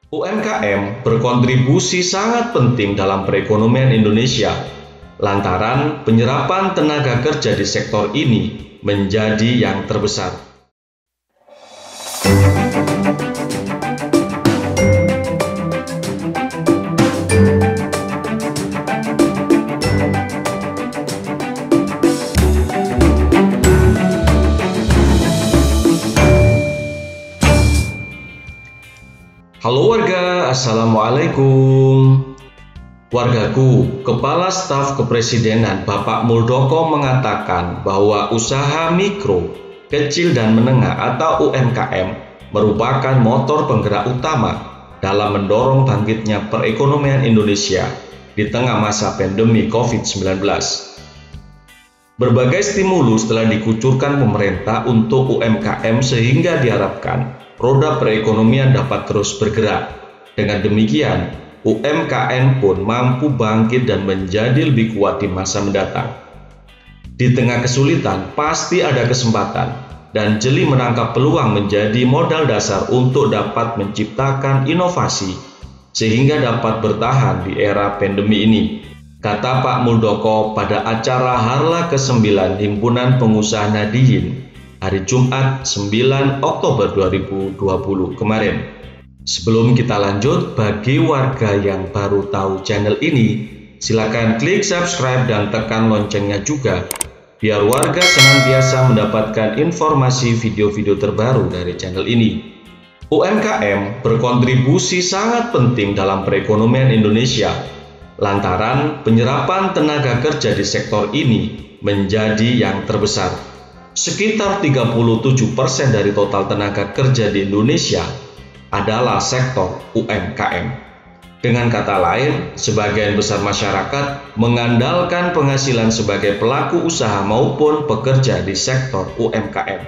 UMKM berkontribusi sangat penting dalam perekonomian Indonesia, lantaran penyerapan tenaga kerja di sektor ini menjadi yang terbesar. Halo warga, Assalamualaikum. Wargaku, Kepala Staf Kepresidenan Bapak Muldoko mengatakan bahwa usaha mikro, kecil dan menengah atau UMKM merupakan motor penggerak utama dalam mendorong bangkitnya perekonomian Indonesia di tengah masa pandemi COVID-19. Berbagai stimulus telah dikucurkan pemerintah untuk UMKM sehingga diharapkan roda perekonomian dapat terus bergerak. Dengan demikian, UMKM pun mampu bangkit dan menjadi lebih kuat di masa mendatang. Di tengah kesulitan, pasti ada kesempatan, dan jeli menangkap peluang menjadi modal dasar untuk dapat menciptakan inovasi, sehingga dapat bertahan di era pandemi ini, kata Pak Muldoko pada acara Harla ke-9 Himpunan Pengusaha Nahdiyin hari Jumat 9 Oktober 2020 kemarin. Sebelum kita lanjut, bagi warga yang baru tahu channel ini, silakan klik subscribe dan tekan loncengnya juga, biar warga senantiasa mendapatkan informasi video-video terbaru dari channel ini. UMKM berkontribusi sangat penting dalam perekonomian Indonesia, lantaran penyerapan tenaga kerja di sektor ini menjadi yang terbesar. Sekitar 37% dari total tenaga kerja di Indonesia adalah sektor UMKM. Dengan kata lain, sebagian besar masyarakat mengandalkan penghasilan sebagai pelaku usaha maupun pekerja di sektor UMKM.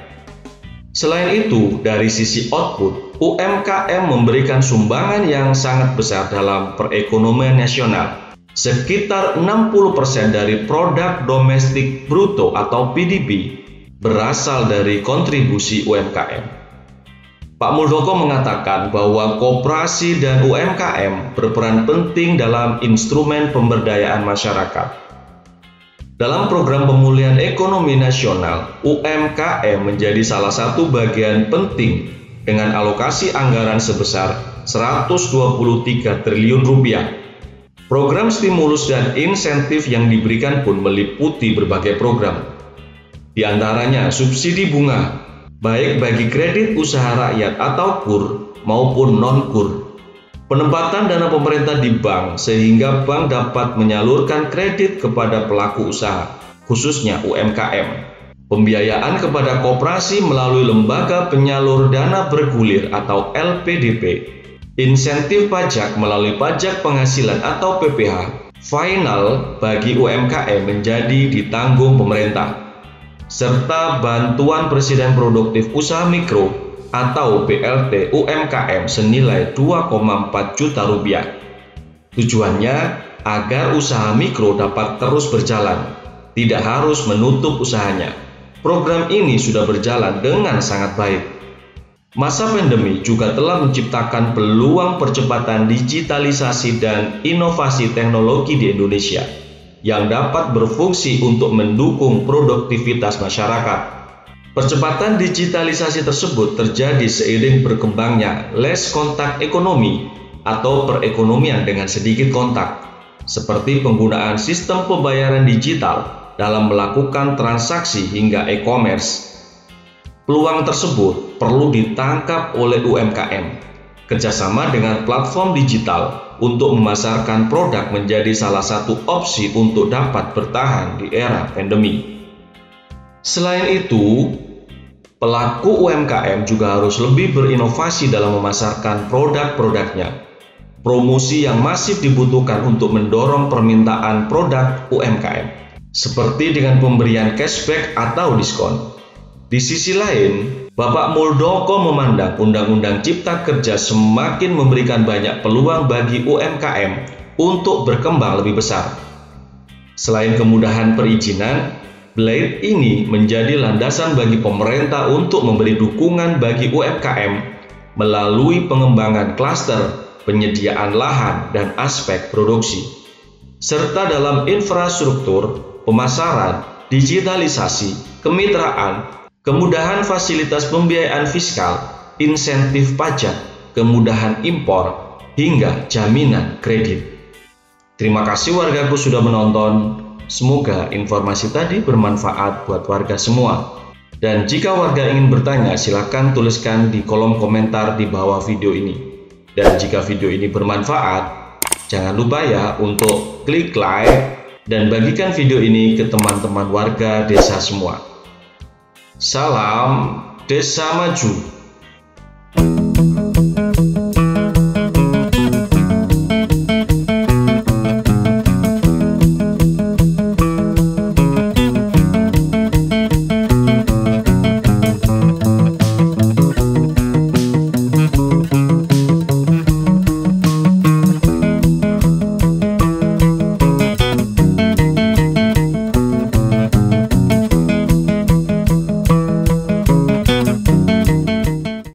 Selain itu, dari sisi output, UMKM memberikan sumbangan yang sangat besar dalam perekonomian nasional. Sekitar 60% dari produk domestik bruto atau PDB berasal dari kontribusi UMKM. Pak Muldoko mengatakan bahwa koperasi dan UMKM berperan penting dalam instrumen pemberdayaan masyarakat. Dalam program pemulihan ekonomi nasional, UMKM menjadi salah satu bagian penting dengan alokasi anggaran sebesar 123 triliun rupiah. Program stimulus dan insentif yang diberikan pun meliputi berbagai program. Di antaranya subsidi bunga, baik bagi kredit usaha rakyat atau KUR maupun non-KUR. Penempatan dana pemerintah di bank sehingga bank dapat menyalurkan kredit kepada pelaku usaha, khususnya UMKM. Pembiayaan kepada koperasi melalui lembaga penyalur dana bergulir atau LPDP. Insentif pajak melalui pajak penghasilan atau PPH. Final bagi UMKM menjadi ditanggung pemerintah, serta bantuan Presiden Produktif Usaha Mikro atau BLT UMKM senilai 2,4 juta rupiah. Tujuannya agar usaha mikro dapat terus berjalan, tidak harus menutup usahanya. Program ini sudah berjalan dengan sangat baik. Masa pandemi juga telah menciptakan peluang percepatan digitalisasi dan inovasi teknologi di Indonesia yang dapat berfungsi untuk mendukung produktivitas masyarakat. Percepatan digitalisasi tersebut terjadi seiring berkembangnya less kontak ekonomi atau perekonomian dengan sedikit kontak, seperti penggunaan sistem pembayaran digital dalam melakukan transaksi hingga e-commerce. Peluang tersebut perlu ditangkap oleh UMKM. Kerjasama dengan platform digital untuk memasarkan produk menjadi salah satu opsi untuk dapat bertahan di era pandemi. Selain itu, pelaku UMKM juga harus lebih berinovasi dalam memasarkan produk-produknya. Promosi yang masif dibutuhkan untuk mendorong permintaan produk UMKM, seperti dengan pemberian cashback atau diskon. Di sisi lain, Bapak Muldoko memandang Undang-Undang Cipta Kerja semakin memberikan banyak peluang bagi UMKM untuk berkembang lebih besar. Selain kemudahan perizinan, Blade ini menjadi landasan bagi pemerintah untuk memberi dukungan bagi UMKM melalui pengembangan klaster penyediaan lahan, dan aspek produksi, serta dalam infrastruktur, pemasaran, digitalisasi, kemitraan, kemudahan fasilitas pembiayaan fiskal, insentif pajak, kemudahan impor, hingga jaminan kredit. Terima kasih wargaku sudah menonton. Semoga informasi tadi bermanfaat buat warga semua. Dan jika warga ingin bertanya, silakan tuliskan di kolom komentar di bawah video ini. Dan jika video ini bermanfaat, jangan lupa ya untuk klik like dan bagikan video ini ke teman-teman warga desa semua. Salam Desa Maju.